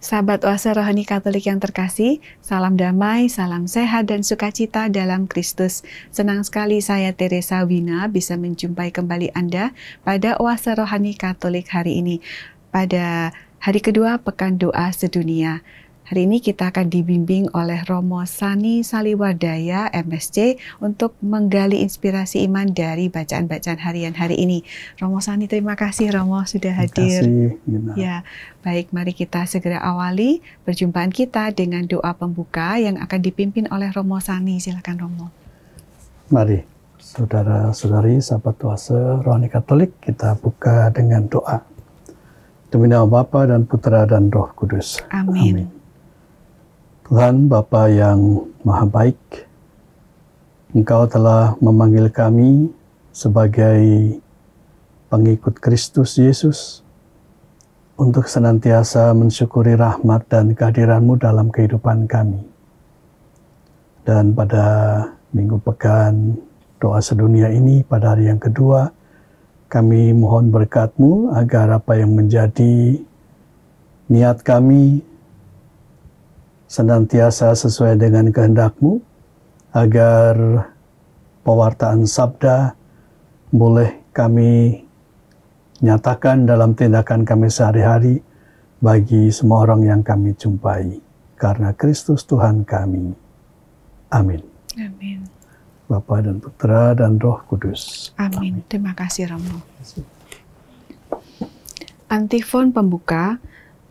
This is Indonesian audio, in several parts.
Sahabat Oase Rohani Katolik yang terkasih, salam damai, salam sehat dan sukacita dalam Kristus. Senang sekali saya Teresa Wina bisa menjumpai kembali Anda pada Oase Rohani Katolik hari ini. Pada hari kedua Pekan Doa Sedunia. Hari ini kita akan dibimbing oleh Romo Sani Saliwardaya, MSc, untuk menggali inspirasi iman dari bacaan-bacaan harian hari ini. Romo Sani, terima kasih Romo sudah hadir. Terima kasih, ya, baik, mari kita segera awali perjumpaan kita dengan doa pembuka yang akan dipimpin oleh Romo Sani. Silakan Romo. Mari, saudara-saudari, sahabat Oase Rohani Katolik, kita buka dengan doa. Demi nama Bapa dan Putra dan Roh Kudus. Amin. Tuhan Bapa yang Maha Baik, Engkau telah memanggil kami sebagai pengikut Kristus Yesus untuk senantiasa mensyukuri rahmat dan kehadiran-Mu dalam kehidupan kami. Dan pada Minggu Pekan Doa Sedunia ini, pada hari yang kedua, kami mohon berkat-Mu agar apa yang menjadi niat kami senantiasa sesuai dengan kehendak-Mu, agar pewartaan sabda boleh kami nyatakan dalam tindakan kami sehari-hari bagi semua orang yang kami jumpai. Karena Kristus Tuhan kami. Amin. Amin. Bapa dan Putra dan Roh Kudus. Amin. Terima kasih Romo. Antifon pembuka.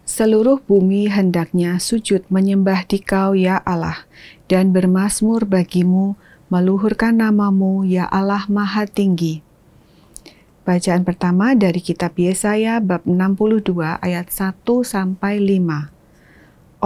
Seluruh bumi hendaknya sujud menyembah Dikau ya Allah, dan bermazmur bagimu, meluhurkan namamu ya Allah Maha Tinggi. Bacaan pertama dari kitab Yesaya bab 62 ayat 1-5.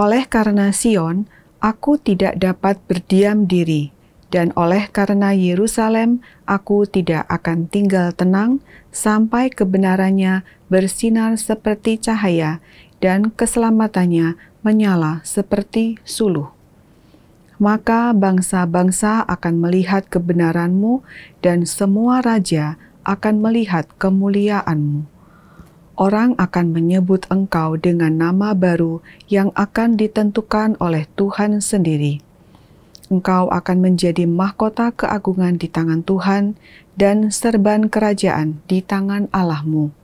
Oleh karena Sion, aku tidak dapat berdiam diri, dan oleh karena Yerusalem, aku tidak akan tinggal tenang sampai kebenarannya bersinar seperti cahaya, dan keselamatannya menyala seperti suluh. Maka bangsa-bangsa akan melihat kebenaran-Mu, dan semua raja akan melihat kemuliaan-Mu. Orang akan menyebut Engkau dengan nama baru yang akan ditentukan oleh Tuhan sendiri. Engkau akan menjadi mahkota keagungan di tangan Tuhan, dan serban kerajaan di tangan Allah-Mu.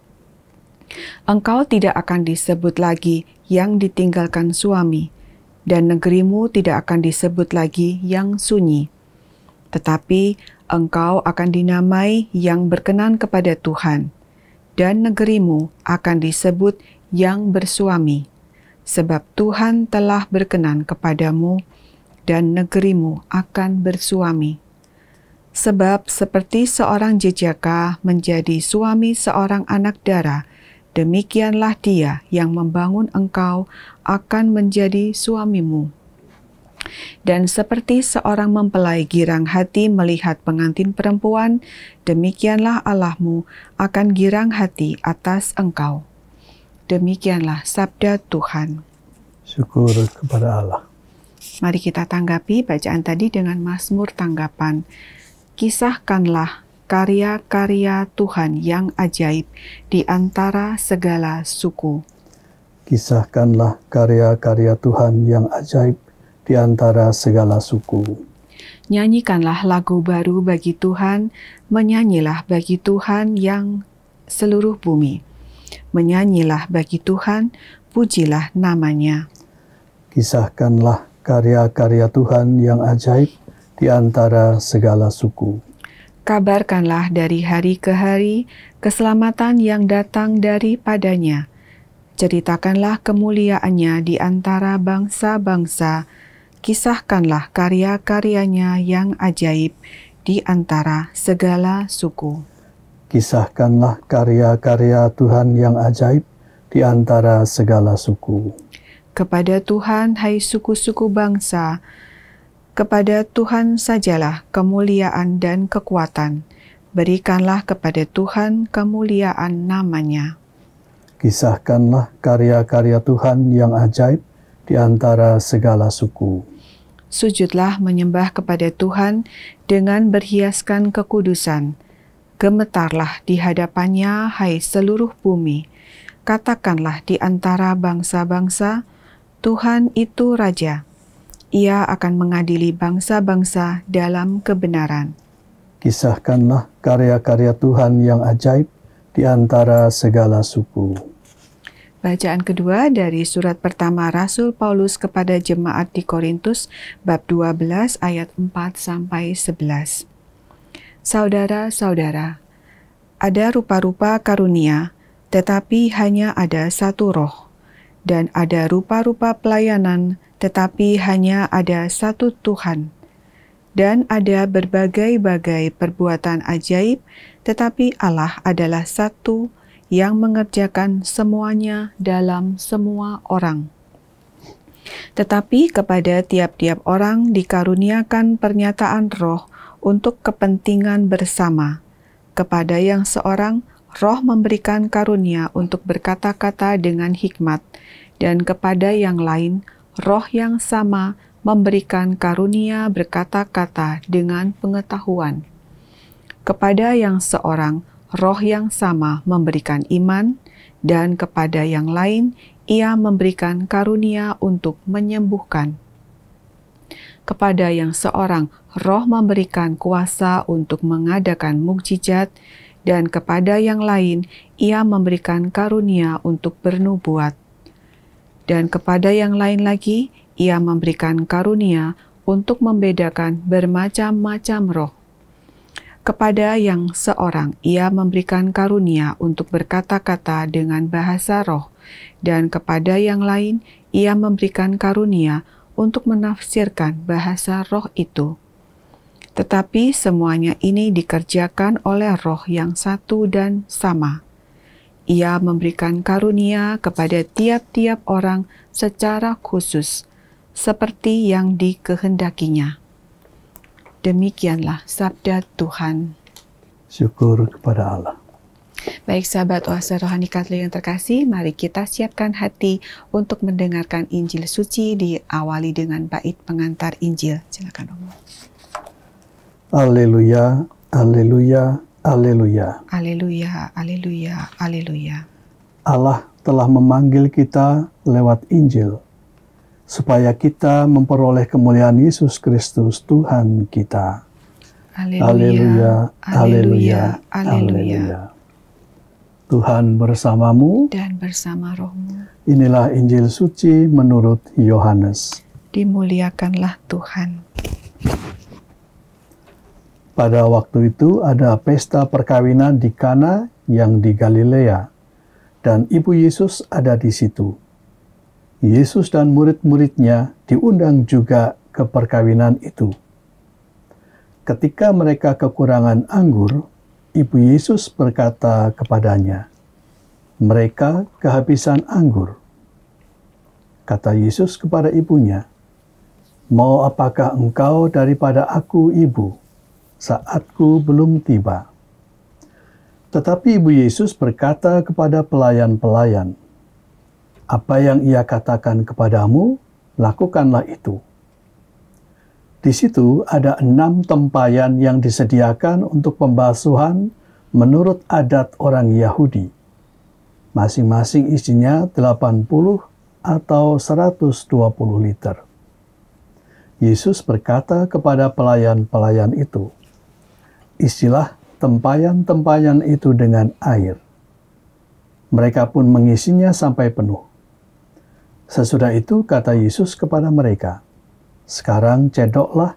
Engkau tidak akan disebut lagi yang ditinggalkan suami, dan negerimu tidak akan disebut lagi yang sunyi. Tetapi engkau akan dinamai yang berkenan kepada Tuhan, dan negerimu akan disebut yang bersuami, sebab Tuhan telah berkenan kepadamu, dan negerimu akan bersuami. Sebab seperti seorang jejaka menjadi suami seorang anak dara, demikianlah dia yang membangun engkau akan menjadi suamimu. Dan seperti seorang mempelai girang hati melihat pengantin perempuan, demikianlah Allahmu akan girang hati atas engkau. Demikianlah sabda Tuhan. Syukur kepada Allah. Mari kita tanggapi bacaan tadi dengan mazmur tanggapan. Kisahkanlah karya-karya Tuhan yang ajaib di antara segala suku. Kisahkanlah karya-karya Tuhan yang ajaib di antara segala suku. Nyanyikanlah lagu baru bagi Tuhan, menyanyilah bagi Tuhan yang seluruh bumi. Menyanyilah bagi Tuhan, pujilah namanya. Kisahkanlah karya-karya Tuhan yang ajaib di antara segala suku. Kabarkanlah dari hari ke hari keselamatan yang datang daripadanya. Ceritakanlah kemuliaannya di antara bangsa-bangsa. Kisahkanlah karya-karyanya yang ajaib di antara segala suku. Kisahkanlah karya-karya Tuhan yang ajaib di antara segala suku. Kepada Tuhan, hai suku-suku bangsa, kepada Tuhan sajalah kemuliaan dan kekuatan. Berikanlah kepada Tuhan kemuliaan namanya. Kisahkanlah karya-karya Tuhan yang ajaib di antara segala suku. Sujudlah menyembah kepada Tuhan dengan berhiaskan kekudusan. Gemetarlah di hadapannya, hai seluruh bumi. Katakanlah di antara bangsa-bangsa, Tuhan itu Raja. Ia akan mengadili bangsa-bangsa dalam kebenaran. Kisahkanlah karya-karya Tuhan yang ajaib di antara segala suku. Bacaan kedua dari surat pertama Rasul Paulus kepada jemaat di Korintus, bab 12 ayat 4-11. Saudara-saudara, ada rupa-rupa karunia, tetapi hanya ada satu roh. Dan ada rupa-rupa pelayanan, tetapi hanya ada satu Tuhan. Dan ada berbagai-bagai perbuatan ajaib, tetapi Allah adalah satu yang mengerjakan semuanya dalam semua orang. Tetapi kepada tiap-tiap orang dikaruniakan pernyataan roh untuk kepentingan bersama. Kepada yang seorang, roh memberikan karunia untuk berkata-kata dengan hikmat, dan kepada yang lain, roh yang sama memberikan karunia berkata-kata dengan pengetahuan. Kepada yang seorang, roh yang sama memberikan iman, dan kepada yang lain, ia memberikan karunia untuk menyembuhkan. Kepada yang seorang, roh memberikan kuasa untuk mengadakan mukjizat, dan kepada yang lain, ia memberikan karunia untuk bernubuat. Dan kepada yang lain lagi, ia memberikan karunia untuk membedakan bermacam-macam roh. Kepada yang seorang, ia memberikan karunia untuk berkata-kata dengan bahasa roh, dan kepada yang lain, ia memberikan karunia untuk menafsirkan bahasa roh itu. Tetapi semuanya ini dikerjakan oleh roh yang satu dan sama. Ia memberikan karunia kepada tiap-tiap orang secara khusus, seperti yang dikehendakinya. Demikianlah sabda Tuhan. Syukur kepada Allah. Baik sahabat Oase Rohani Katolik yang terkasih, mari kita siapkan hati untuk mendengarkan Injil suci, diawali dengan bait pengantar Injil. Silakan Romo. Haleluya, haleluya, haleluya. Haleluya, haleluya, haleluya. Allah telah memanggil kita lewat Injil, supaya kita memperoleh kemuliaan Yesus Kristus Tuhan kita. Haleluya, haleluya, haleluya. Tuhan bersamamu Dan bersama rohmu. Inilah Injil suci menurut Yohanes. Dimuliakanlah Tuhan. Pada waktu itu ada pesta perkawinan di Kana yang di Galilea, dan ibu Yesus ada di situ. Yesus dan murid-muridnya diundang juga ke perkawinan itu. Ketika mereka kekurangan anggur, ibu Yesus berkata kepadanya, "Mereka kehabisan anggur." Kata Yesus kepada ibunya, "Mau apakah engkau daripada aku, ibu? Saatku belum tiba." Tetapi ibu Yesus berkata kepada pelayan-pelayan, "Apa yang ia katakan kepadamu, lakukanlah itu." Di situ ada 6 tempayan yang disediakan untuk pembasuhan menurut adat orang Yahudi. Masing-masing isinya 80 atau 120 liter. Yesus berkata kepada pelayan-pelayan itu, "Isilah tempayan-tempayan itu dengan air." Mereka pun mengisinya sampai penuh. Sesudah itu kata Yesus kepada mereka, "Sekarang cedoklah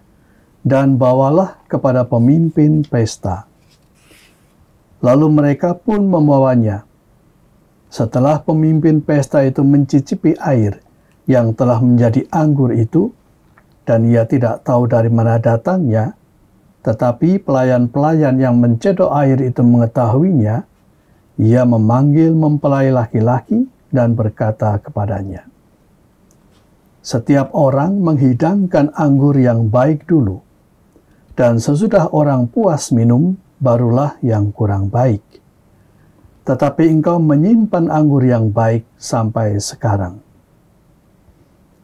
dan bawalah kepada pemimpin pesta." Lalu mereka pun membawanya. Setelah pemimpin pesta itu mencicipi air yang telah menjadi anggur itu, dan ia tidak tahu dari mana datangnya, tetapi pelayan-pelayan yang mencedok air itu mengetahuinya, ia memanggil mempelai laki-laki dan berkata kepadanya, "Setiap orang menghidangkan anggur yang baik dulu, dan sesudah orang puas minum, barulah yang kurang baik. Tetapi engkau menyimpan anggur yang baik sampai sekarang."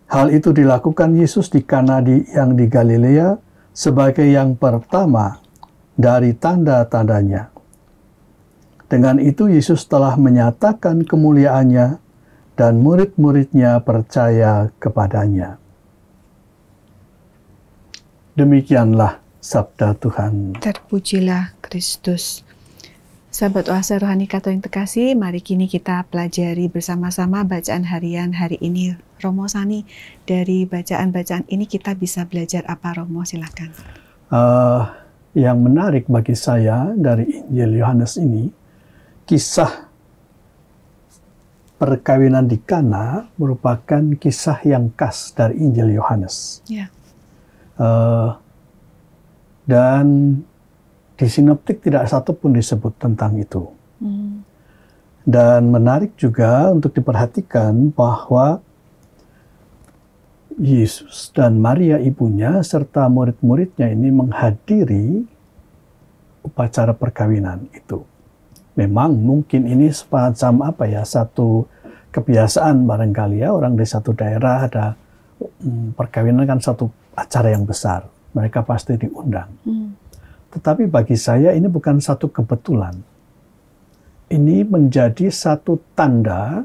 Hal itu dilakukan Yesus di Kana yang di Galilea sebagai yang pertama dari tanda-tandanya. Dengan itu Yesus telah menyatakan kemuliaannya, dan murid-muridnya percaya kepadanya. Demikianlah sabda Tuhan. Terpujilah Kristus. Sahabat Oase Rohani Katolik terkasih, mari kini kita pelajari bersama-sama bacaan harian hari ini. Romo Sani, dari bacaan-bacaan ini kita bisa belajar apa, Romo? Silakan. Yang menarik bagi saya dari Injil Yohanes ini, kisah perkawinan di Kana merupakan kisah yang khas dari Injil Yohanes. Ya. Dan di sinoptik tidak satu pun disebut tentang itu. Dan menarik juga untuk diperhatikan bahwa Yesus dan Maria ibunya serta murid-muridnya ini menghadiri upacara perkawinan itu. Memang mungkin ini semacam satu kebiasaan barangkali ya, orang di satu daerah ada perkawinan kan satu acara yang besar. Mereka pasti diundang. Tetapi bagi saya ini bukan satu kebetulan. Ini menjadi satu tanda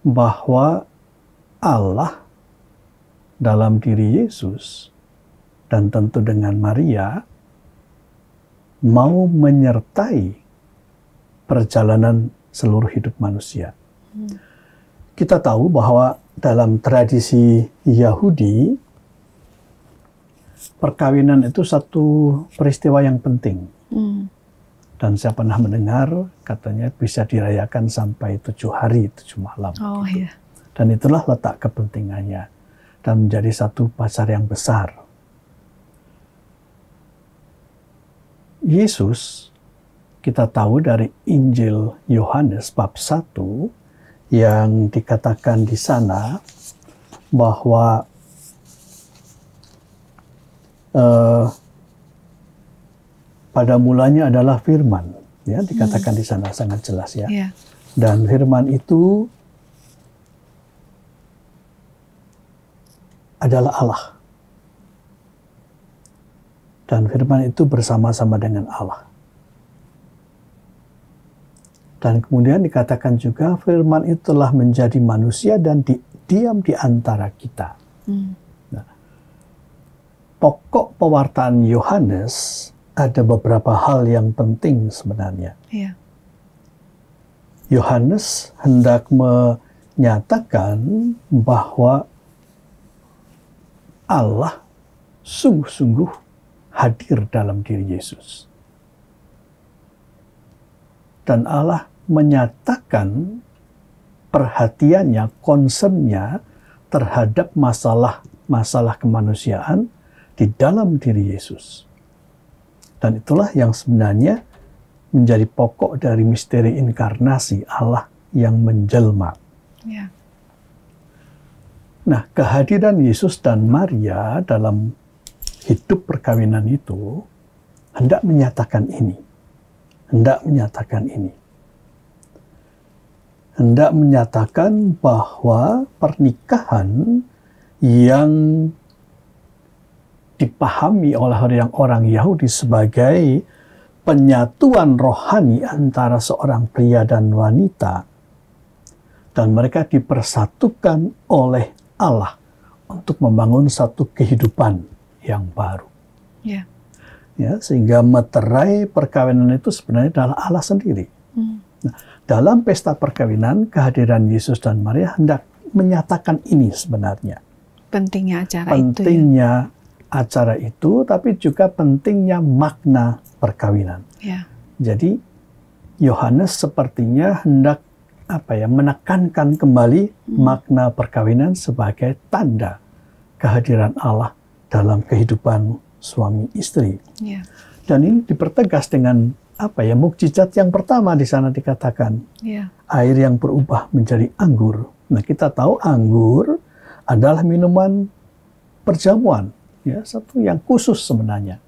bahwa Allah dalam diri Yesus dan tentu dengan Maria mau menyertai perjalanan seluruh hidup manusia. Kita tahu bahwa dalam tradisi Yahudi, perkawinan itu satu peristiwa yang penting. Dan saya pernah mendengar katanya bisa dirayakan sampai 7 hari, 7 malam. Iya. Dan itulah letak kepentingannya. Dan menjadi satu upacara yang besar. Yesus, kita tahu dari Injil Yohanes bab 1, yang dikatakan di sana bahwa pada mulanya adalah firman, ya, dikatakan di sana sangat jelas ya. Yeah. Dan firman itu adalah Allah. Dan firman itu bersama-sama dengan Allah. Dan kemudian dikatakan juga firman itu telah menjadi manusia dan diam di antara kita. Nah, pokok pewartaan Yohanes ada beberapa hal yang penting sebenarnya. Yeah. Yohanes hendak menyatakan bahwa Allah sungguh-sungguh hadir dalam diri Yesus. Dan Allah menyatakan perhatiannya, concern-nya terhadap masalah kemanusiaan di dalam diri Yesus. Dan itulah yang sebenarnya menjadi pokok dari misteri inkarnasi Allah yang menjelma. Yeah. Nah, kehadiran Yesus dan Maria dalam hidup perkawinan itu hendak menyatakan ini. Hendak menyatakan bahwa pernikahan yang dipahami oleh orang Yahudi sebagai penyatuan rohani antara seorang pria dan wanita, dan mereka dipersatukan oleh Allah untuk membangun satu kehidupan yang baru. Yeah. Ya, sehingga meterai perkawinan itu sebenarnya adalah Allah sendiri. Nah, dalam pesta perkawinan, kehadiran Yesus dan Maria hendak menyatakan ini sebenarnya. Pentingnya acara pentingnya acara itu, tapi juga pentingnya makna perkawinan. Yeah. Jadi Yohanes sepertinya hendak menekankan kembali makna perkawinan sebagai tanda kehadiran Allah dalam kehidupan suami istri. Yeah. Dan ini dipertegas dengan mukjizat yang pertama di sana dikatakan. Yeah. Air yang berubah menjadi anggur. Nah, kita tahu anggur adalah minuman perjamuan, ya, satu yang khusus sebenarnya.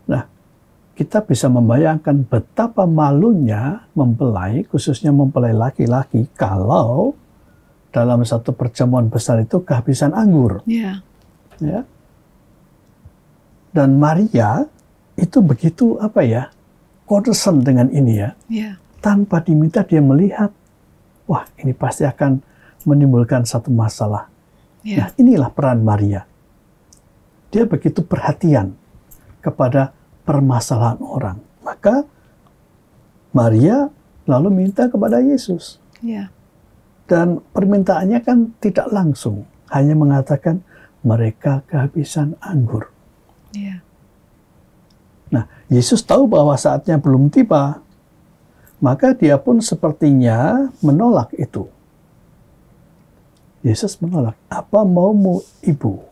Nah, kita bisa membayangkan betapa malunya mempelai, khususnya mempelai laki-laki, kalau dalam satu perjamuan besar itu kehabisan anggur. Yeah. Ya. Dan Maria itu begitu concern dengan ini ya. Yeah. tanpa diminta dia melihat, wah ini pasti akan menimbulkan satu masalah. Nah, inilah peran Maria. Dia begitu perhatian kepada permasalahan orang. Maka Maria lalu minta kepada Yesus. Dan permintaannya kan tidak langsung, hanya mengatakan mereka kehabisan anggur. Nah, Yesus tahu bahwa saatnya belum tiba, maka dia pun sepertinya menolak itu. Yesus menolak, apa maumu ibu?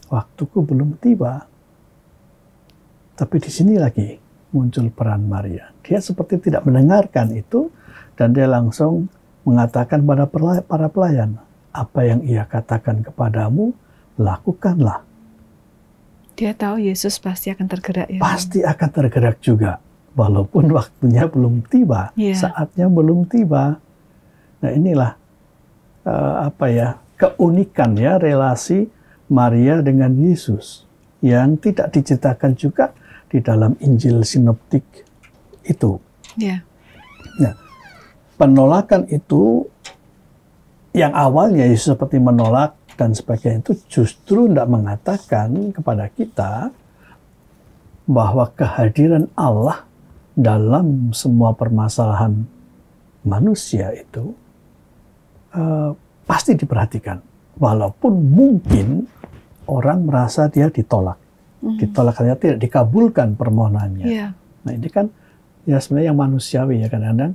Waktuku belum tiba. Tapi di sini lagi muncul peran Maria. Dia seperti tidak mendengarkan itu, dan dia langsung mengatakan pada para pelayan, apa yang ia katakan kepadamu, lakukanlah. Dia tahu Yesus pasti akan tergerak. Pasti akan tergerak juga, walaupun waktunya belum tiba, saatnya belum tiba. Nah inilah keunikan relasi Maria dengan Yesus yang tidak diceritakan juga di dalam Injil Sinoptik itu. Nah, penolakan itu yang awalnya Yesus seperti menolak dan sebagainya itu justru tidak mengatakan kepada kita bahwa kehadiran Allah dalam semua permasalahan manusia itu pasti diperhatikan. Walaupun mungkin orang merasa dia ditolak. Ditolak karena tidak dikabulkan permohonannya. Nah ini kan ya sebenarnya yang manusiawi ya, kadang-kadang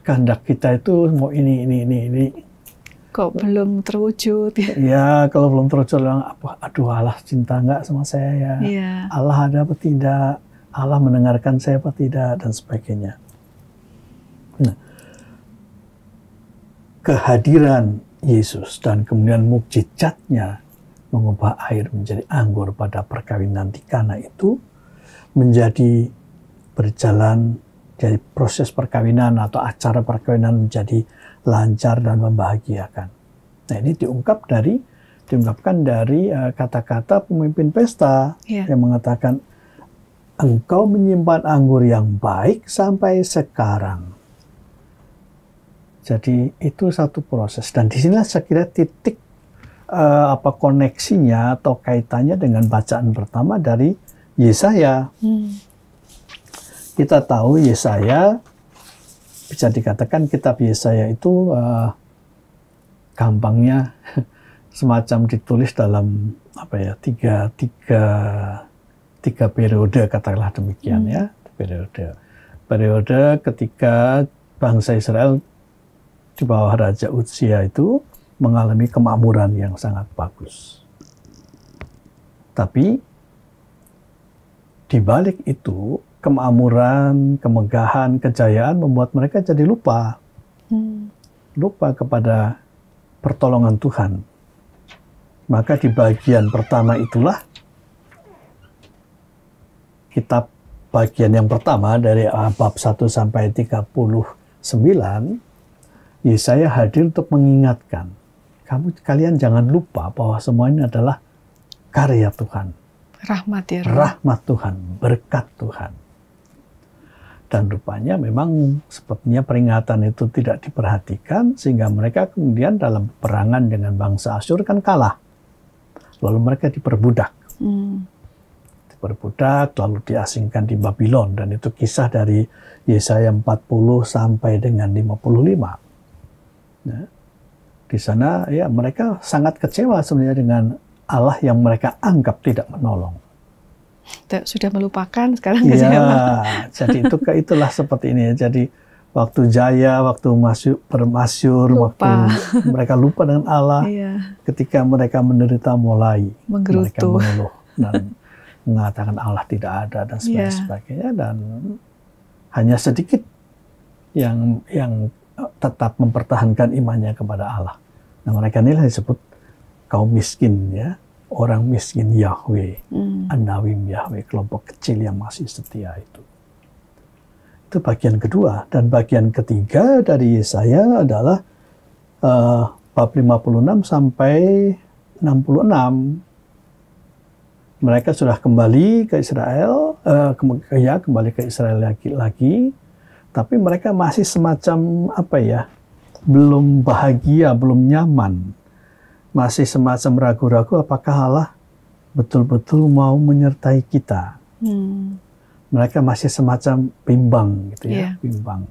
kehendak kita itu mau ini. Kok belum terwujud? Ya kalau belum terwujud, aduh Allah cinta nggak sama saya ya? Allah ada apa tidak? Allah mendengarkan saya apa tidak? Dan sebagainya. Nah, kehadiran Yesus dan kemudian mukjizatnya mengubah air menjadi anggur pada perkawinan di Kana itu menjadi berjalan, jadi proses perkawinan atau acara perkawinan menjadi lancar dan membahagiakan. Nah ini diungkapkan dari kata-kata pemimpin pesta yang mengatakan, engkau menyimpan anggur yang baik sampai sekarang. Jadi itu satu proses, dan disinilah saya kira titik koneksinya atau kaitannya dengan bacaan pertama dari Yesaya. Kita tahu Yesaya, bisa dikatakan kitab Yesaya itu gampangnya semacam ditulis dalam tiga periode, katakanlah demikian ya. Periode ketika bangsa Israel di bawah Raja Uzia itu mengalami kemakmuran yang sangat bagus. Tapi di balik itu, kemakmuran, kemegahan, kejayaan membuat mereka jadi lupa. Lupa kepada pertolongan Tuhan. Maka di bagian pertama itulah, kitab bagian yang pertama dari bab 1 sampai 39, Yesaya hadir untuk mengingatkan, kalian jangan lupa bahwa semua ini adalah karya Tuhan. Rahmat Tuhan, berkat Tuhan. Dan rupanya memang sepertinya peringatan itu tidak diperhatikan, sehingga mereka kemudian dalam peperangan dengan bangsa Asyur kan kalah. Lalu mereka diperbudak. Diperbudak, lalu diasingkan di Babylon. Dan itu kisah dari Yesaya 40 sampai dengan 55. Nah, di sana ya mereka sangat kecewa sebenarnya dengan Allah yang mereka anggap tidak menolong. Sudah melupakan, sekarang kecewa. Jadi itulah seperti ini ya. Jadi waktu jaya, waktu bermasyur, waktu mereka lupa dengan Allah, ketika mereka menderita mulai mereka mengeluh dan mengatakan Allah tidak ada dan sebagainya, dan hanya sedikit yang tetap mempertahankan imannya kepada Allah. Nah, mereka inilah disebut kaum miskin ya, orang miskin Yahweh, Anawim Yahweh, kelompok kecil yang masih setia itu. Itu bagian kedua. Dan bagian ketiga dari Yesaya adalah bab 56 sampai 66. mereka sudah kembali ke Israel, kembali ke Israel lagi, tapi mereka masih semacam belum bahagia, belum nyaman, masih semacam ragu-ragu apakah Allah betul-betul mau menyertai kita. Mereka masih semacam bimbang gitu ya, bimbang.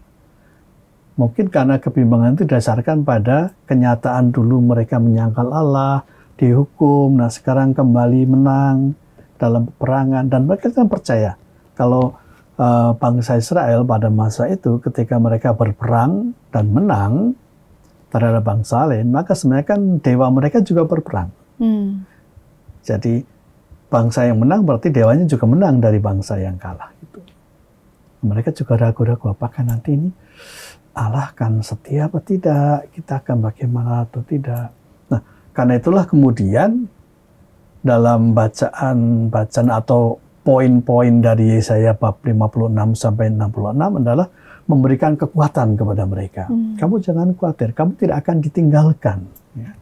Mungkin karena kebimbangan itu didasarkan pada kenyataan dulu mereka menyangkal Allah, dihukum, nah sekarang kembali menang dalam peperangan, dan mereka kan percaya kalau bangsa Israel pada masa itu ketika mereka berperang dan menang terhadap bangsa lain, maka sebenarnya kan dewa mereka juga berperang. Jadi bangsa yang menang berarti dewanya juga menang dari bangsa yang kalah. Gitu. Mereka juga ragu-ragu apakah nanti ini Allah akan setia apa tidak, kita akan bagaimana atau tidak. Nah, karena itulah kemudian dalam bacaan atau poin-poin dari Yesaya bab 56 sampai 66 adalah memberikan kekuatan kepada mereka. Kamu jangan khawatir, kamu tidak akan ditinggalkan. Ya.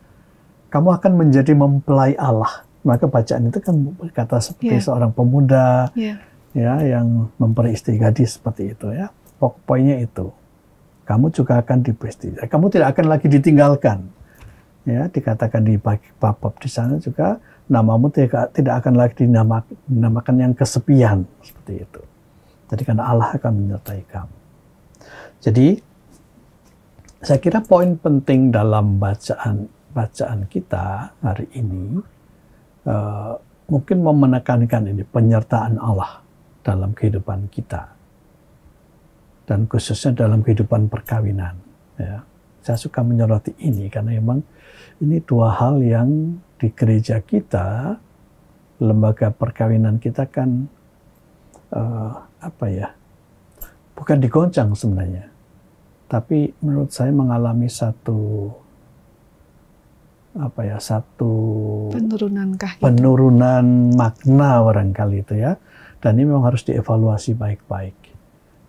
Kamu akan menjadi mempelai Allah. Maka bacaan itu kan berkata seperti seorang pemuda ya yang mempelai istri gadis seperti itu ya. Poinnya itu. Kamu juga akan diberi. Kamu tidak akan lagi ditinggalkan. Ya, dikatakan di bab di sana juga namamu tidak akan lagi dinamakan yang kesepian seperti itu. Jadi karena Allah akan menyertai kamu. Jadi saya kira poin penting dalam bacaan kita hari ini mungkin mau menekankan ini penyertaan Allah dalam kehidupan kita. Dan khususnya dalam kehidupan perkawinan. Ya. Saya suka menyoroti ini karena memang ini dua hal yang di gereja kita, lembaga perkawinan kita kan bukan digoncang sebenarnya, tapi menurut saya mengalami satu penurunan makna barangkali itu ya, dan ini memang harus dievaluasi baik-baik.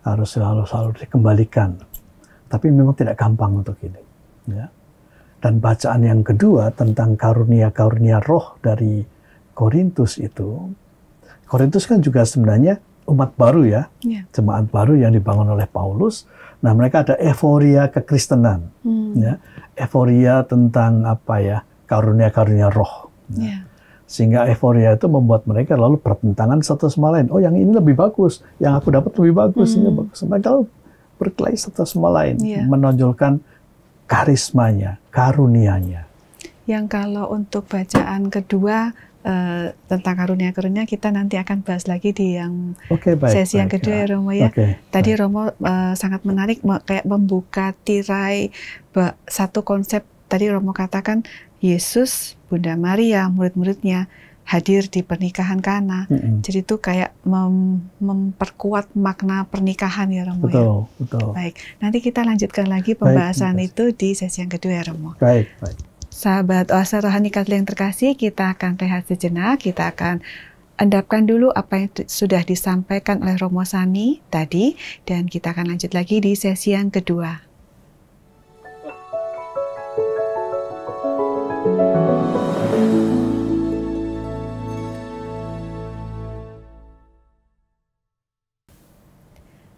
Harus selalu dikembalikan. Tapi memang tidak gampang untuk ini. Ya. Dan bacaan yang kedua tentang karunia-karunia roh dari Korintus itu. Korintus kan juga sebenarnya umat baru ya. Jemaat baru yang dibangun oleh Paulus. Nah mereka ada euforia kekristenan. Ya. Euforia tentang karunia-karunia roh. Ya. Sehingga euforia itu membuat mereka lalu bertentangan satu sama lain. Oh, yang ini lebih bagus, yang aku dapat lebih bagus, ini bagus. Mereka lalu berkelahi satu sama lain, menonjolkan karismanya, karunianya. Yang kalau untuk bacaan kedua tentang karunia-karunia kita nanti akan bahas lagi di yang sesi yang kedua ya Romo ya. Tadi Romo sangat menarik kayak membuka tirai satu konsep. Tadi Romo katakan Yesus, Bunda Maria, murid-muridnya hadir di pernikahan Kana. Jadi itu kayak memperkuat makna pernikahan ya Romo. Betul. Baik, nanti kita lanjutkan lagi pembahasan itu di sesi yang kedua ya Romo. Baik. Sahabat Oase Rohani Katolik yang terkasih, kita akan rehat sejenak. Kita akan endapkan dulu apa yang sudah disampaikan oleh Romo Sani tadi, dan kita akan lanjut lagi di sesi yang kedua.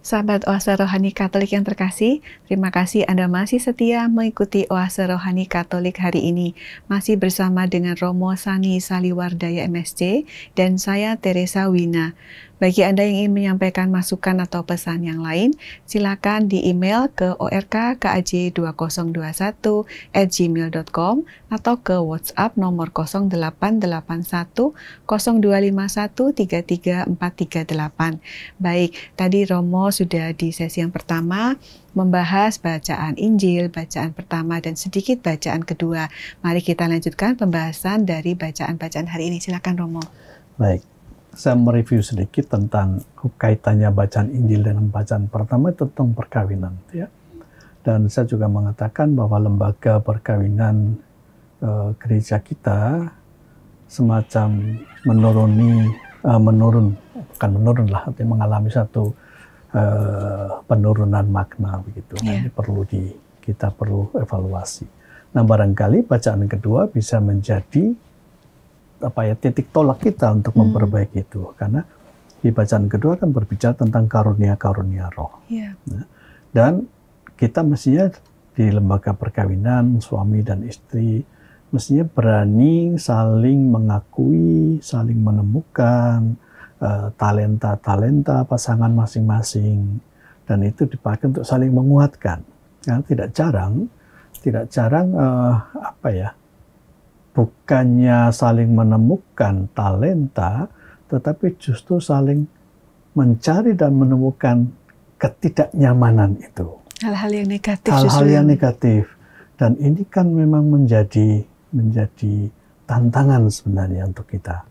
Sahabat Oase Rohani Katolik yang terkasih, terima kasih Anda masih setia mengikuti Oase Rohani Katolik hari ini. Masih bersama dengan Romo Sani Saliwardaya MSc dan saya Teresa Wina. Bagi Anda yang ingin menyampaikan masukan atau pesan yang lain, silakan di email ke orkkaj2021@gmail.com atau ke WhatsApp nomor 0881 0251 33438. Baik, tadi Romo sudah di sesi yang pertama membahas bacaan Injil, bacaan pertama dan sedikit bacaan kedua. Mari kita lanjutkan pembahasan dari bacaan-bacaan hari ini. Silakan Romo. Baik. Saya mereview sedikit tentang kaitannya bacaan Injil dengan bacaan pertama itu tentang perkawinan, ya. Dan saya juga mengatakan bahwa lembaga perkawinan gereja kita semacam menurun, artinya mengalami satu penurunan makna begitu. Nah, ini kita perlu evaluasi. Nah, barangkali bacaan kedua bisa menjadi titik tolak kita untuk memperbaiki itu, karena di bacaan kedua kan berbicara tentang karunia-karunia roh. Yeah. Nah, dan kita mestinya di lembaga perkawinan suami dan istri mestinya berani saling mengakui, saling menemukan talenta-talenta pasangan masing-masing, dan itu dipakai untuk saling menguatkan. Ya, tidak jarang bukannya saling menemukan talenta, tetapi justru saling mencari dan menemukan ketidaknyamanan itu. Hal-hal yang negatif. Hal-hal yang negatif. Dan ini kan memang menjadi tantangan sebenarnya untuk kita.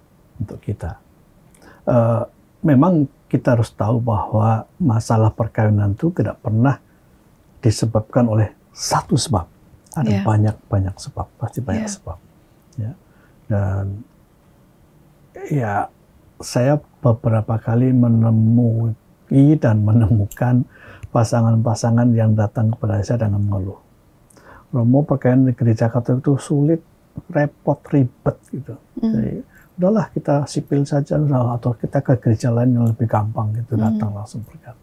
Memang kita harus tahu bahwa masalah perkawinan itu tidak pernah disebabkan oleh satu sebab. Ada banyak sebab, pasti banyak sebab. Ya. Dan ya, saya beberapa kali menemui dan menemukan pasangan-pasangan yang datang kepada saya dengan mengeluh. Romo, perkawinan di gereja Katolik itu sulit, repot, ribet gitu. Jadi, udahlah kita sipil saja, atau kita ke gereja lain yang lebih gampang gitu, datang langsung berkat.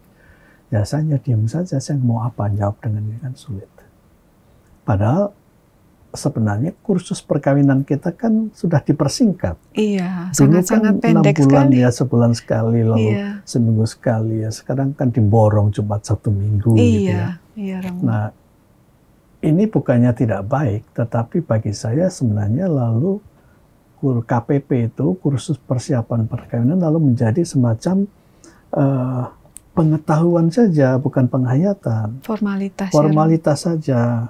Ya, saya diam saja, saya mau apa, jawab dengan ini kan sulit. Padahal sebenarnya kursus perkawinan kita kan sudah dipersingkat. Iya, dulu sangat-sangat kan pendek 6 bulan sekali. Ya, sebulan sekali, lalu seminggu sekali ya. Sekarang kan diborong Jumat 1 minggu gitu ya. Iya, Romo. Nah, ini bukannya tidak baik, tetapi bagi saya sebenarnya lalu KPP itu, kursus persiapan perkawinan, lalu menjadi semacam pengetahuan saja, bukan penghayatan. Formalitas saja.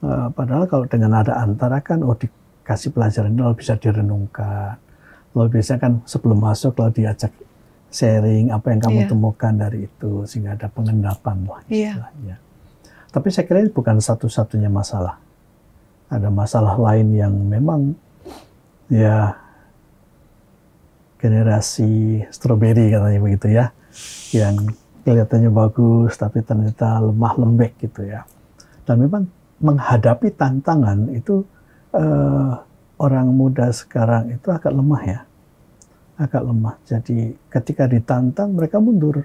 Padahal kalau dengan ada antara kan, dikasih pelajaran ini lalu bisa direnungkan. Lalu biasanya kan sebelum masuk lalu diajak sharing apa yang kamu temukan dari itu, sehingga ada pengendapan lah istilahnya. Tapi saya kira ini bukan satu-satunya masalah. Ada masalah lain yang memang ya generasi stroberi katanya begitu ya, yang kelihatannya bagus tapi ternyata lemah lembek gitu ya. Dan memang menghadapi tantangan itu orang muda sekarang itu agak lemah ya, agak lemah. Jadi ketika ditantang mereka mundur,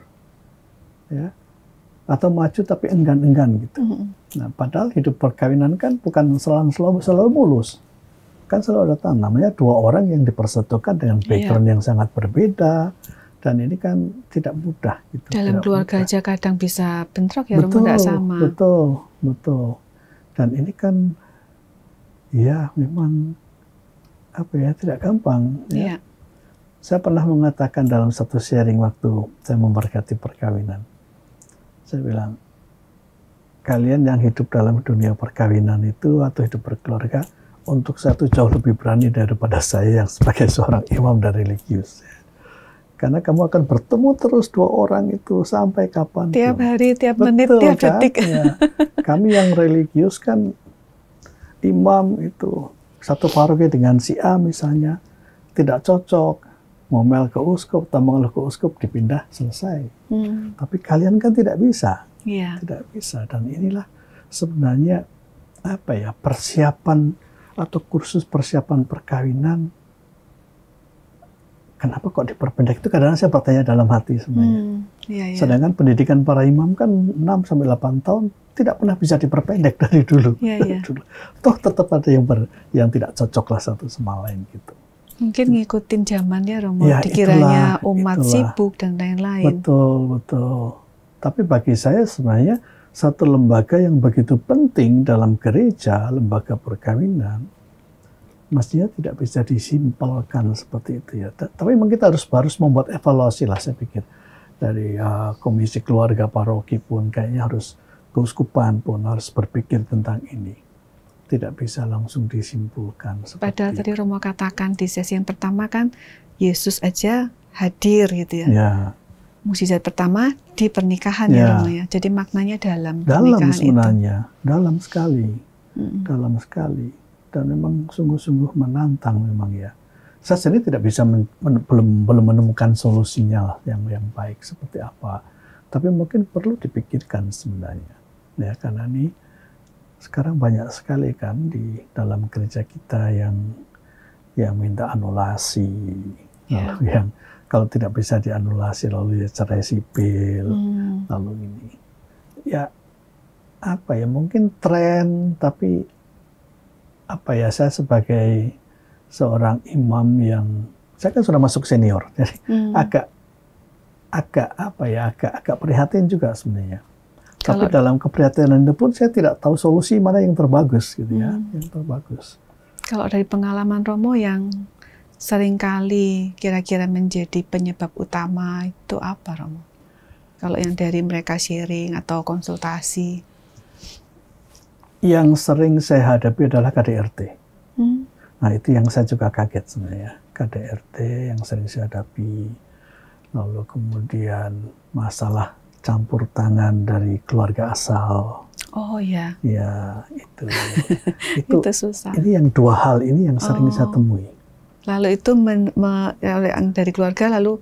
ya, atau maju tapi enggan-enggan gitu. Nah, padahal hidup perkawinan kan bukan selalu mulus, kan selalu ada tantangan. Namanya dua orang yang dipersatukan dengan background yang sangat berbeda. Dan ini kan tidak mudah. Gitu. Dalam tidak keluarga mudah. aja kadang bisa bentrok ya, Romo, nggak sama. Betul. Dan ini kan, ya memang tidak gampang. Ya. Saya pernah mengatakan dalam satu sharing waktu saya memberkati perkawinan. Saya bilang, kalian yang hidup dalam dunia perkawinan itu atau hidup berkeluarga, untuk saya itu jauh lebih berani daripada saya yang sebagai seorang imam dan religius. Karena kamu akan bertemu terus dua orang itu sampai kapan? Tiap hari, tiap menit, tiap detik. Ya. Kami yang religius kan, imam itu satu paroki dengan si A misalnya tidak cocok, ngomel ke uskup, mengeluh ke uskup, dipindah, selesai. Tapi kalian kan tidak bisa, tidak bisa. Dan inilah sebenarnya persiapan atau kursus persiapan perkawinan. Kenapa kok diperpendek? Itu kadang-kadang saya bertanya dalam hati sebenarnya. Sedangkan pendidikan para imam kan 6-8 tahun tidak pernah bisa diperpendek dari dulu. Toh tetap ada yang tidak cocok lah satu sama lain gitu. Mungkin ngikutin zamannya, Romo. Dikiranya umat sibuk dan lain-lain. Betul. Tapi bagi saya sebenarnya satu lembaga yang begitu penting dalam gereja, lembaga perkawinan, mestinya tidak bisa disimpelkan seperti itu ya. Tapi memang kita harus membuat evaluasi lah, saya pikir. Dari komisi keluarga paroki pun kayaknya harus, keuskupan pun harus berpikir tentang ini. Tidak bisa langsung disimpulkan. Padahal tadi Romo katakan di sesi yang pertama kan, Yesus aja hadir gitu ya. Mukjizat pertama di pernikahan ya Romo ya. Jadi maknanya dalam pernikahan sebenarnya, itu. Dalam sekali. Dalam sekali. Dan memang sungguh-sungguh menantang memang ya. Saya sendiri tidak bisa belum menemukan solusinya lah yang baik seperti apa. Tapi mungkin perlu dipikirkan sebenarnya. Ya, karena ini sekarang banyak sekali kan di dalam gereja kita yang yang minta anulasi, Ya. lalu yang kalau tidak bisa dianulasi lalu ya cerai sipil, lalu ini. Ya apa ya, mungkin tren, tapi apa ya, saya sebagai seorang imam yang saya kan sudah masuk senior, jadi agak prihatin juga sebenarnya. Tapi dalam keprihatinan itu pun saya tidak tahu solusi mana yang terbagus gitu ya, yang terbagus. Kalau dari pengalaman Romo yang seringkali kira-kira menjadi penyebab utama itu apa, Romo? Kalau yang dari mereka sharing atau konsultasi? Yang sering saya hadapi adalah KDRT. Nah itu yang saya juga kaget sebenarnya. KDRT yang sering saya hadapi. Lalu kemudian masalah campur tangan dari keluarga asal. Oh ya. Ya itu. Itu susah. Ini yang dua hal ini yang sering saya temui. Lalu itu dari keluarga, lalu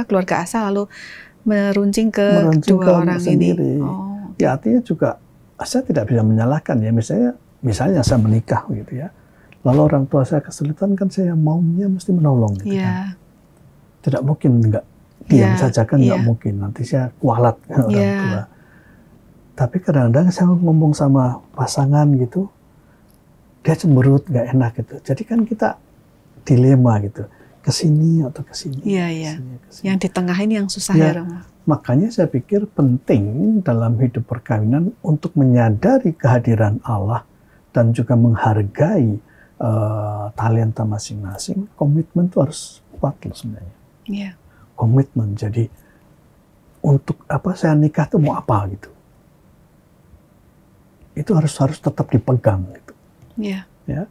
keluarga asal, lalu meruncing ke kedua orang sendiri. Ini. Ya artinya juga saya tidak bisa menyalahkan ya, misalnya saya menikah gitu ya, lalu orang tua saya kesulitan, kan saya maunya mesti menolong gitu kan. Tidak mungkin enggak diam saja kan, enggak mungkin, nanti saya kualat orang tua. Tapi kadang-kadang saya ngomong sama pasangan gitu, dia cemberut, nggak enak gitu. Jadi kan kita dilema gitu, kesini atau kesini. Iya. Yang di tengah ini yang susah ya, Romo. Makanya saya pikir penting dalam hidup perkawinan untuk menyadari kehadiran Allah dan juga menghargai talenta masing-masing. Komitmen itu harus kuat loh sebenarnya. Iya. Komitmen. Jadi untuk apa saya nikah itu mau apa gitu. Itu harus tetap dipegang gitu. Iya. Ya.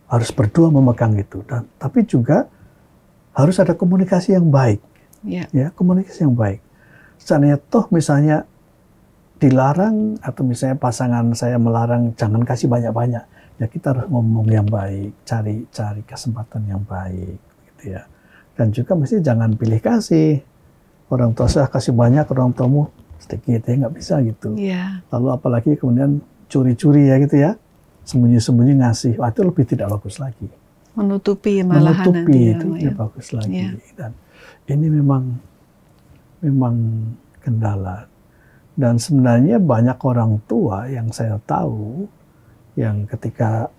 Harus berdua memegang itu, dan tapi juga harus ada komunikasi yang baik. Ya, komunikasi yang baik. Seandainya toh misalnya dilarang atau misalnya pasangan saya melarang jangan kasih banyak-banyak, ya kita harus ngomong yang baik, cari kesempatan yang baik, gitu ya. Dan juga mesti jangan pilih kasih. Orang tua saya kasih banyak, orang tuamu sedikit, ya nggak bisa gitu. Lalu apalagi kemudian curi-curi ya gitu ya, sembunyi-sembunyi ngasih, itu lebih tidak bagus lagi. Menutupi malahan nanti itu tidak bagus lagi. Dan ini memang kendala. Dan sebenarnya banyak orang tua yang saya tahu yang ketika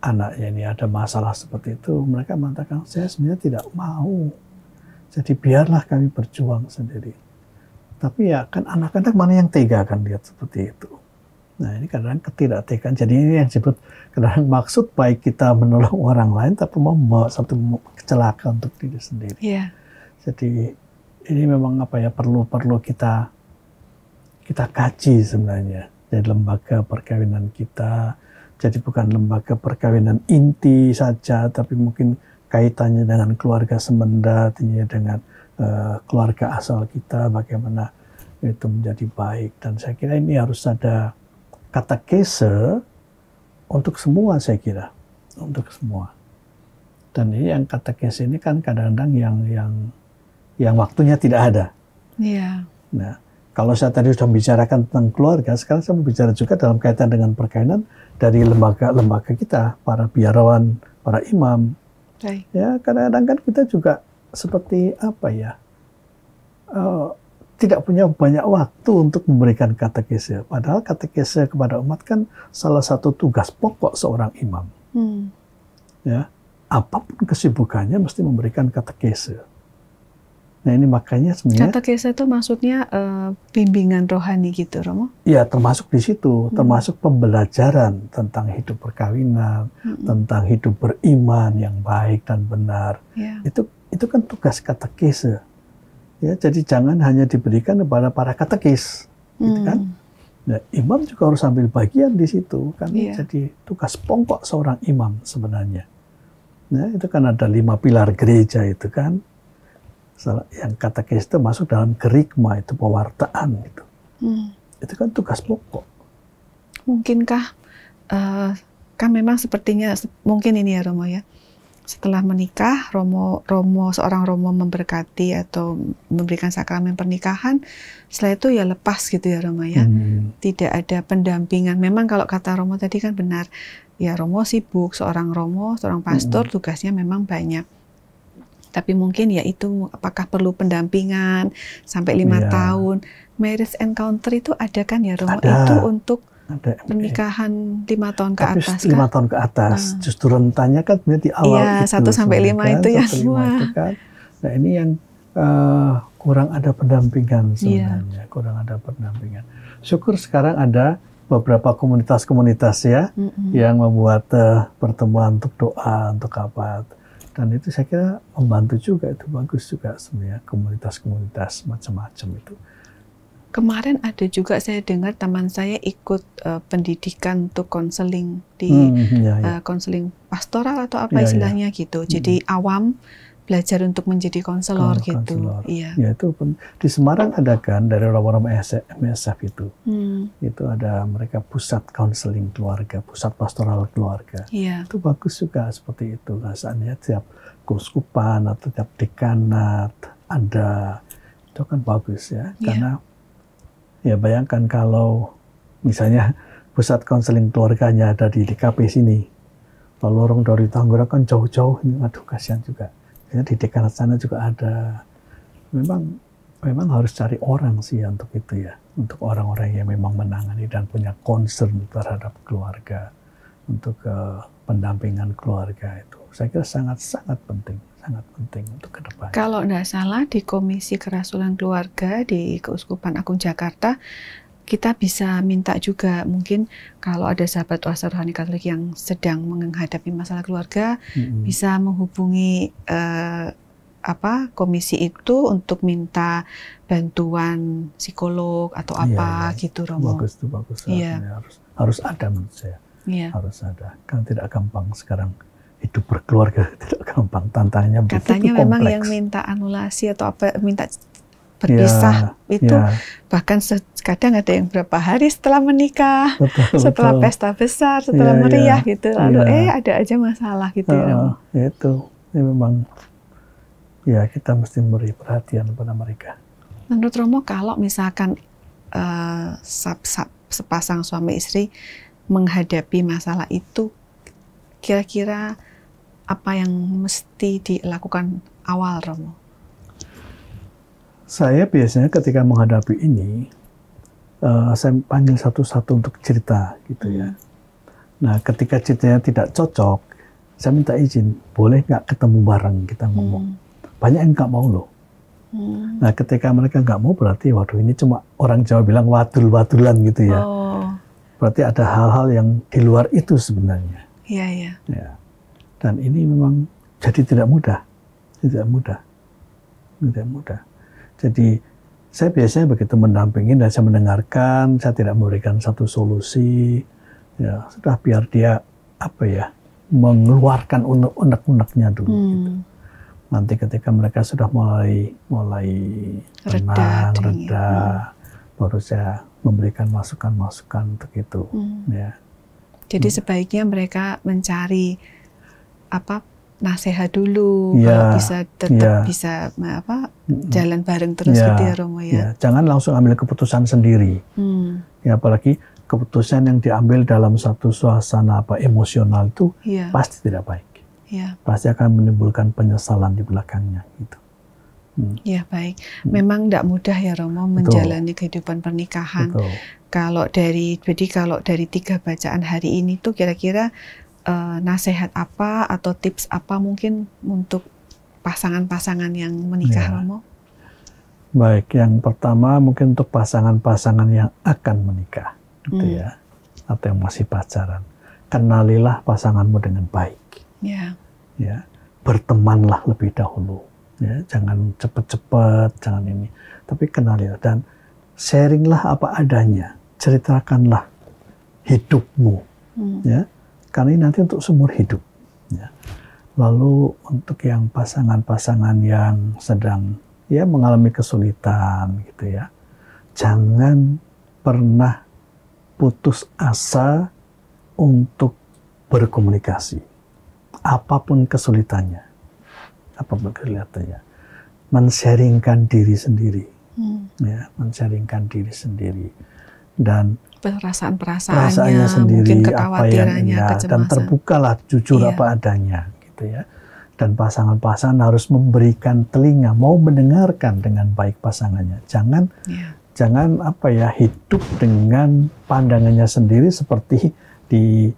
anaknya ini ada masalah seperti itu, mereka mengatakan saya sebenarnya tidak mau. Jadi biarlah kami berjuang sendiri. Tapi ya kan anak-anak mana yang tega kan lihat seperti itu. Nah ini kadang-kadang ketidaktegaan. Jadi ini yang disebut kadang maksud baik kita menolong orang lain, tapi membawa satu kecelakaan untuk diri sendiri. Jadi ini memang perlu kita kaji sebenarnya. Jadi lembaga perkawinan kita, jadi bukan lembaga perkawinan inti saja, tapi mungkin kaitannya dengan keluarga semenda, dengan keluarga asal kita, bagaimana itu menjadi baik. Dan saya kira ini harus ada katekese untuk semua, saya kira, untuk semua. Dan ini yang katekese ini kan kadang-kadang yang waktunya tidak ada. Nah, kalau saya tadi sudah membicarakan tentang keluarga, sekarang saya mau bicara juga dalam kaitan dengan perkawinan dari lembaga-lembaga kita, para biarawan, para imam. Ya, kadang-kadang kan kita juga seperti tidak punya banyak waktu untuk memberikan katekese. Padahal katekese kepada umat kan salah satu tugas pokok seorang imam. Ya, apapun kesibukannya mesti memberikan katekese. Nah ini makanya sebenarnya katekese itu maksudnya bimbingan rohani gitu, Romo? Ya, termasuk di situ, termasuk pembelajaran tentang hidup perkawinan, tentang hidup beriman yang baik dan benar. Itu kan tugas katekese. Ya, jadi jangan hanya diberikan kepada para katekis, gitu kan? Nah, imam juga harus ambil bagian di situ, kan? Jadi tugas pokok seorang imam sebenarnya. Nah, itu kan ada 5 pilar gereja itu kan. Yang katekis itu masuk dalam kerikma, itu pewartaan gitu. Itu kan tugas pokok. Mungkinkah kan memang sepertinya mungkin ini ya Romo ya. Setelah menikah, seorang Romo memberkati atau memberikan sakramen pernikahan, setelah itu ya lepas gitu ya Romo ya. Tidak ada pendampingan. Memang kalau kata Romo tadi kan benar, ya Romo sibuk, seorang Romo, seorang pastor tugasnya memang banyak. Tapi mungkin ya itu apakah perlu pendampingan sampai 5 tahun. Marriage encounter itu ada kan ya Romo? Ada. Itu untuk ada pernikahan 5 tahun ke tapi atas 5 kan? tahun ke atas. Justru rentannya kan di awal Iya, itu. 1 sampai 5 kan? itu ya. 1 sampai 5 itu kan. Nah ini yang kurang ada pendampingan sebenarnya. Kurang ada pendampingan. Syukur sekarang ada beberapa komunitas-komunitas ya yang membuat pertemuan untuk doa, untuk apa. Dan itu saya kira membantu juga, itu bagus juga sebenarnya, komunitas-komunitas macam-macam itu. Kemarin ada juga saya dengar teman saya ikut pendidikan untuk konseling di konseling pastoral atau apa istilahnya gitu. Jadi awam belajar untuk menjadi konselor gitu. Iya. Ya itu di Semarang ada kan dari orang-orang MSF itu. Itu ada mereka pusat konseling keluarga, pusat pastoral keluarga. Iya. Itu bagus juga seperti itu rasanya, tiap keuskupan atau tiap dekanat ada, itu kan bagus ya. Karena ya bayangkan kalau misalnya pusat konseling keluarganya ada di DKP sini, lalu orang dari Tangerang kan jauh-jauh, aduh kasihan juga. Di dekanat sana juga ada. Memang harus cari orang sih untuk itu ya, untuk orang-orang yang memang menangani dan punya concern terhadap keluarga, untuk pendampingan keluarga itu. Saya kira sangat penting untuk ke depan. Kalau tidak salah di Komisi Kerasulan Keluarga di Keuskupan Agung Jakarta, kita bisa minta juga mungkin kalau ada sahabat kuasa rohani Katolik yang sedang menghadapi masalah keluarga, bisa menghubungi komisi itu untuk minta bantuan psikolog atau apa gitu, Romo. Bagus tuh, bagus. Harus ada menurut saya. Harus ada. Kan tidak gampang sekarang hidup berkeluarga, tidak gampang, tantangannya begitu kompleks. Katanya memang yang minta anulasi atau apa, minta berpisah itu bahkan kadang ada yang berapa hari setelah menikah, setelah pesta besar, setelah meriah gitu, lalu ada aja masalah gitu ya. Itu memang ya kita mesti beri perhatian pada mereka. Menurut Romo, kalau misalkan sepasang suami istri menghadapi masalah itu, kira-kira apa yang mesti dilakukan awal, Romo? Saya biasanya ketika menghadapi ini, saya panggil satu-satu untuk cerita gitu ya. Nah, ketika ceritanya tidak cocok, saya minta izin, boleh nggak ketemu bareng kita ngomong. Banyak yang nggak mau loh. Nah, ketika mereka nggak mau, berarti waduh ini cuma orang Jawa bilang wadul-wadulan gitu ya. Berarti ada hal-hal yang di luar itu sebenarnya. Iya. Dan ini memang jadi tidak mudah. Jadi saya biasanya begitu mendampingi dan saya mendengarkan, saya tidak memberikan satu solusi. Ya, sudah biar dia mengeluarkan unek-uneknya dulu gitu. Nanti ketika mereka sudah mulai tenang, reda, baru saya memberikan masukan-masukan untuk itu. Jadi sebaiknya mereka mencari nasihat dulu, kalau bisa tetap bisa jalan bareng terus gitu ya, Romo ya. Jangan langsung ambil keputusan sendiri. Ya, apalagi keputusan yang diambil dalam satu suasana emosional itu pasti tidak baik. Pasti akan menimbulkan penyesalan di belakangnya gitu. Ya, baik. Memang tidak mudah ya, Romo, menjalani kehidupan pernikahan. Kalau dari 3 bacaan hari ini tuh kira-kira nasihat apa atau tips apa mungkin untuk pasangan-pasangan yang menikah, Romo? Baik, yang pertama mungkin untuk pasangan-pasangan yang akan menikah, gitu ya, atau yang masih pacaran. Kenalilah pasanganmu dengan baik. Ya, bertemanlah lebih dahulu. Ya, jangan cepat-cepat, jangan ini. Tapi kenalilah dan sharinglah apa adanya. Ceritakanlah hidupmu. Ya. Karena ini nanti untuk seumur hidup. Ya. Lalu untuk yang pasangan-pasangan yang sedang mengalami kesulitan gitu ya, jangan pernah putus asa untuk berkomunikasi. Apapun kesulitannya, men-sharingkan diri sendiri, men-sharingkan diri sendiri dan perasaan-perasaannya, sendiri, mungkin apa yang kekhawatirannya, dan kecemasan. terbukalah jujur Iya. apa adanya, gitu ya. Dan pasangan-pasangan harus memberikan telinga, mau mendengarkan dengan baik pasangannya. Iya. Jangan hidup dengan pandangannya sendiri seperti di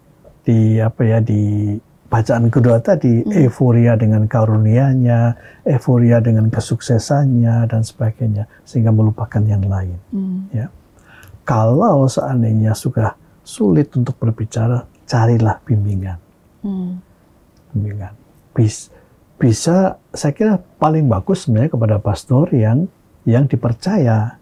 bacaan kedua tadi, euforia dengan karunia-Nya, euforia dengan kesuksesannya dan sebagainya, sehingga melupakan yang lain. Ya. Kalau seandainya sudah sulit untuk berbicara, carilah bimbingan. Bimbingan. Bisa, saya kira paling bagus sebenarnya kepada pastor yang dipercaya.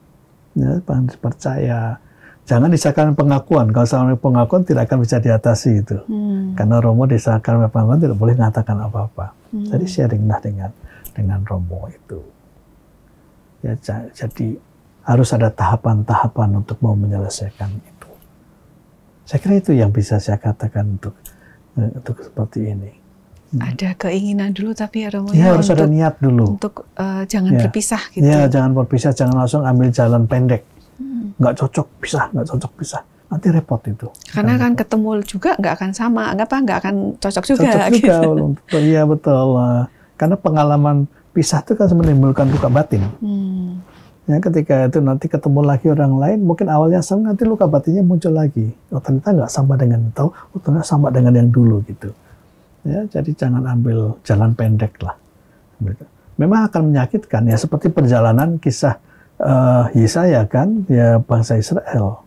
Ya, dipercaya. Jangan disahkan pengakuan. Kalau sama pengakuan tidak akan bisa diatasi itu. Karena Romo disahkan pengakuan tidak boleh mengatakan apa-apa. Jadi sharinglah dengan Romo itu. Ya, jadi harus ada tahapan-tahapan untuk mau menyelesaikan itu. Saya kira itu yang bisa saya katakan untuk seperti ini. Ada keinginan dulu tapi ya Romo ya harus ada niat dulu. Untuk jangan berpisah gitu. Ya, jangan berpisah, jangan langsung ambil jalan pendek. Nggak cocok pisah. Nanti repot itu. Karena kan ketemu juga nggak akan sama, nggak akan cocok juga. Gitu. Iya betul. Karena pengalaman pisah itu kan menimbulkan luka batin. Ya, ketika itu nanti ketemu lagi orang lain, mungkin awalnya sama, nanti luka batinnya muncul lagi. Oh, ternyata nggak sama dengan itu, ternyata sama dengan yang dulu gitu. Ya, jadi jangan ambil jalan pendek lah. Memang akan menyakitkan ya, seperti perjalanan kisah Yesaya kan, ya bangsa Israel.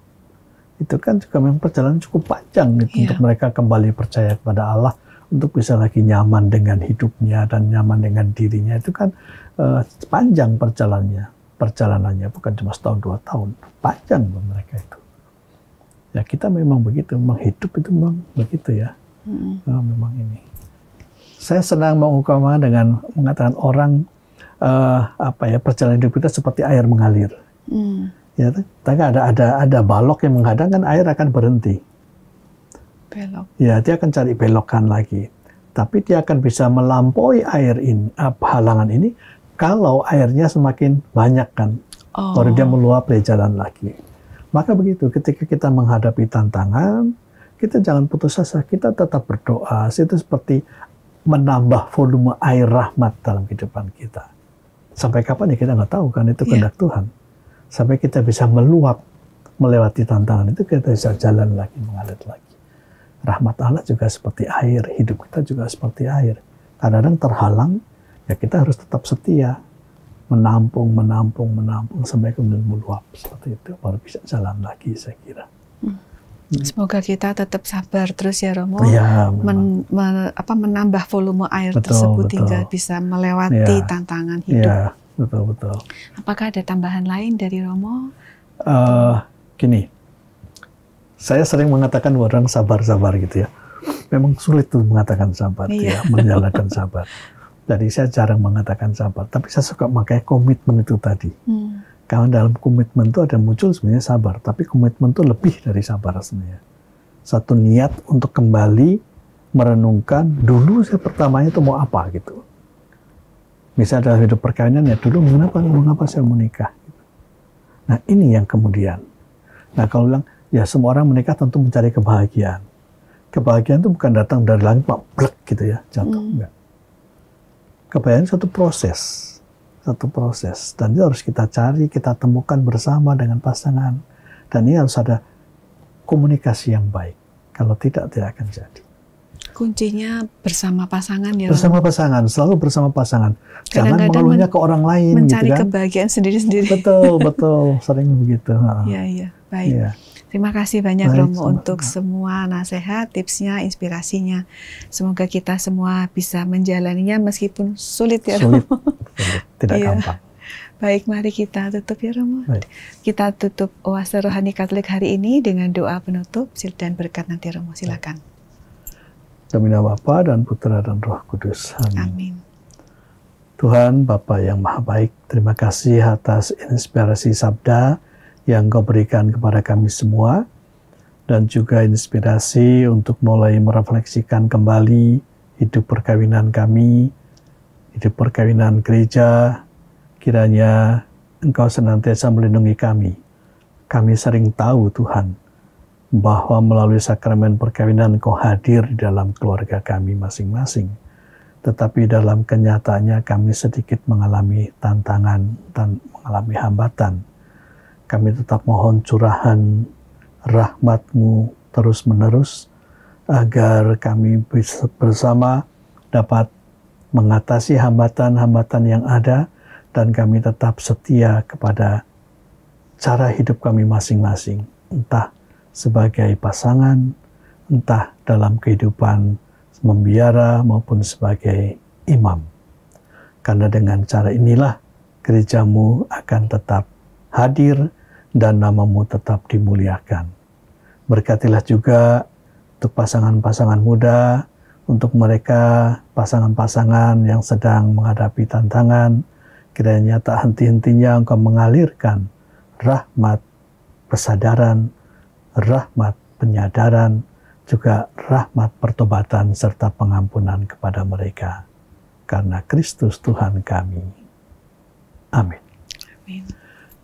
Itu kan juga memang perjalanan cukup panjang gitu, untuk mereka kembali percaya kepada Allah, untuk bisa lagi nyaman dengan hidupnya dan nyaman dengan dirinya. Itu kan panjang perjalanannya, bukan cuma setahun 2 tahun, panjang buat mereka itu. Ya kita memang begitu, memang hidup itu memang begitu ya. Memang ini. Saya senang mengumpamakan dengan mengatakan orang perjalanan hidup kita seperti air mengalir. Ya, tapi ada balok yang menghadang, kan air akan berhenti. Belok. Ya, dia akan cari belokan lagi. Tapi dia akan bisa melampaui air ini, halangan ini, kalau airnya semakin banyak kan. Baru dia meluap, dia jalan lagi. Maka begitu, ketika kita menghadapi tantangan, kita jangan putus asa, kita tetap berdoa. Itu seperti menambah volume air rahmat dalam kehidupan kita. Sampai kapan ya kita nggak tahu kan, itu kehendak Tuhan. Sampai kita bisa meluap, melewati tantangan itu, kita bisa jalan lagi, mengalir lagi. Rahmat Allah juga seperti air, hidup kita juga seperti air. Kadang-kadang terhalang, ya kita harus tetap setia. Menampung sampai kemudian meluap. Seperti itu, baru bisa jalan lagi saya kira. Semoga kita tetap sabar terus ya Romo, ya, menambah volume air tersebut hingga bisa melewati tantangan hidup. Ya, betul. Apakah ada tambahan lain dari Romo? Gini, saya sering mengatakan orang sabar-sabar gitu ya. Memang sulit tuh mengatakan sabar, ya, menjalankan sabar. Jadi saya jarang mengatakan sabar, tapi saya suka pakai komitmen itu tadi. Karena dalam komitmen itu ada muncul sebenarnya sabar, tapi komitmen itu lebih dari sabar sebenarnya. Satu niat untuk kembali merenungkan dulu saya pertamanya itu mau apa gitu. Misalnya dalam hidup perkawinan ya dulu mengapa saya mau nikah. Nah ini yang kemudian. Nah kalau bilang ya semua orang menikah tentu mencari kebahagiaan. Kebahagiaan itu bukan datang dari langit blek gitu ya jatuh enggak. Kebahagiaan satu proses. Dan itu harus kita cari, kita temukan bersama dengan pasangan. Dan ini harus ada komunikasi yang baik. Kalau tidak akan jadi. Kuncinya bersama pasangan ya. Bersama pasangan, selalu bersama pasangan. Jangan mengeluhnya ke orang lain. Mencari gitu kan. kebahagiaan sendiri-sendiri. Betul, sering begitu. Iya, baik. Ya. Terima kasih banyak Romo untuk semua nasihat, tipsnya, inspirasinya. Semoga kita semua bisa menjalaninya meskipun sulit ya Romo. Sulit. Tidak gampang. Baik, mari kita tutup ya Romo. Baik. Kita tutup Oase Rohani Katolik hari ini dengan doa penutup dan berkat nanti Romo. Silakan. Demi nama Bapa dan Putra dan Roh Kudus. Amin. Tuhan Bapa yang Maha Baik, terima kasih atas inspirasi sabda yang Kau berikan kepada kami semua, dan juga inspirasi untuk mulai merefleksikan kembali hidup perkawinan kami, hidup perkawinan gereja. Kiranya Engkau senantiasa melindungi kami. Kami sering tahu Tuhan, bahwa melalui sakramen perkawinan Engkau hadir di dalam keluarga kami masing-masing. Tetapi dalam kenyataannya kami sedikit mengalami tantangan dan mengalami hambatan. Kami tetap mohon curahan rahmat-Mu terus-menerus, agar kami bersama dapat mengatasi hambatan-hambatan yang ada, dan kami tetap setia kepada cara hidup kami masing-masing, entah sebagai pasangan, entah dalam kehidupan membiara maupun sebagai imam. Karena dengan cara inilah gereja-Mu akan tetap hadir dan nama-Mu tetap dimuliakan. Berkatilah juga untuk pasangan-pasangan muda, untuk mereka pasangan-pasangan yang sedang menghadapi tantangan, kiranya tak henti-hentinya Engkau mengalirkan rahmat kesadaran, rahmat penyadaran, juga rahmat pertobatan serta pengampunan kepada mereka. Karena Kristus Tuhan kami. Amin. Amin.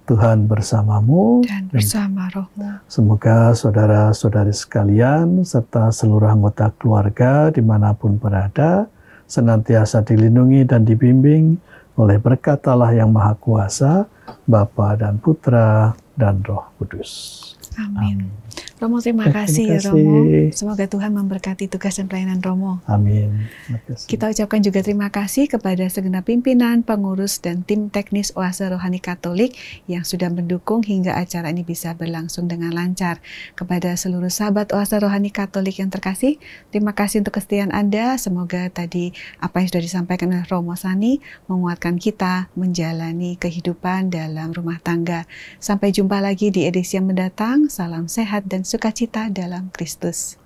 Tuhan bersamamu Dan bersama rohmu. Semoga saudara-saudari sekalian serta seluruh anggota keluarga dimanapun berada senantiasa dilindungi dan dibimbing oleh berkat Allah yang Maha Kuasa, Bapa dan Putra dan Roh Kudus. Amin. Romo, terima kasih ya Romo. Semoga Tuhan memberkati tugas dan pelayanan Romo. Amin. Kita ucapkan juga terima kasih kepada segenap pimpinan, pengurus, dan tim teknis Oase Rohani Katolik yang sudah mendukung hingga acara ini bisa berlangsung dengan lancar. Kepada seluruh sahabat Oase Rohani Katolik yang terkasih, terima kasih untuk kesetiaan Anda. Semoga tadi apa yang sudah disampaikan oleh Romo Sani menguatkan kita menjalani kehidupan dalam rumah tangga. Sampai jumpa lagi di edisi yang mendatang. Salam sehat dan sukacita dalam Kristus.